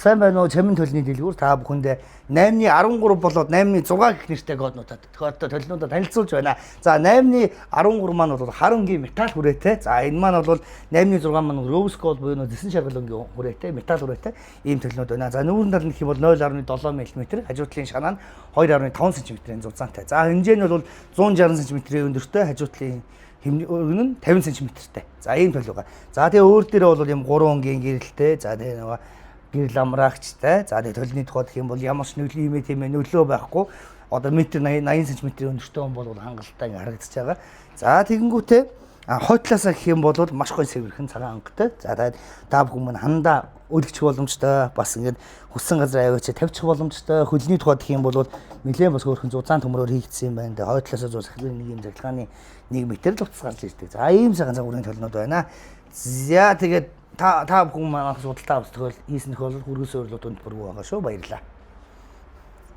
сайн байна уу? Чамин төлний дэлгүүр та бүхэндээ 8-ны 13 болоод 8-ны 6 гэх нэртэй коднуудад тохиолдолтой төлнүүдөд танилцуулж байна. За 8-ны 13 маань бол харангийн металл хүрээтэй. За энэ маань бол 8-ны 6 маань rose gold буюу зэсэн шаргалангийн хүрээтэй, металл хүрээтэй ийм төлнүүд байна. За нүүрэн тал нь гэх юм бол 0.7 мм, хажуутлын шанаа нь 2.5 см-ийн зузаантай. За хэмжээ нь бол 160 см-ийн өндөртэй, хажуутлын өргөн нь 50 см-тэй. За ийм төлөв байгаа. За тэгээ өөр дээрээ бол юм 3 өнгийн гэрэлтэй. За тэгээ нөгөө гэрэл амраагчтай. За тэгээ төлний тухайд гэх юм бол ямар ч нөлөө юм тийм ээ нөлөө байхгүй. Одоо метр 80 см-ийн өндөртэй хүн бол хангалттай ингэ харагдаж байгаа. За тэгэнгүүтээ хойтлаасаа гэх юм бол маш гоё сэвэрхэн цагаан ангатай. За та бүхэн мань хандаа өлгчих боломжтой. Бас ингээд хүссэн газар аваач тавьчих боломжтой. Хөлний тухайд гэх юм бол нэлээд бас хөөрхөн зузаан төмрөөр хийгдсэн юм байна. Тэгээ хойтлаасаа зуусах нэг юм захиргааны 1 метр л утас гарч ирдэг. За ийм цагаан загварын төлнүүд байна. За тэгээд та бүхэн манайх судалтай авч тохиол хийсэн тохиолдолд хүргэсэн урилгууд өнд бүргүй байгаа шүү. Баярлалаа.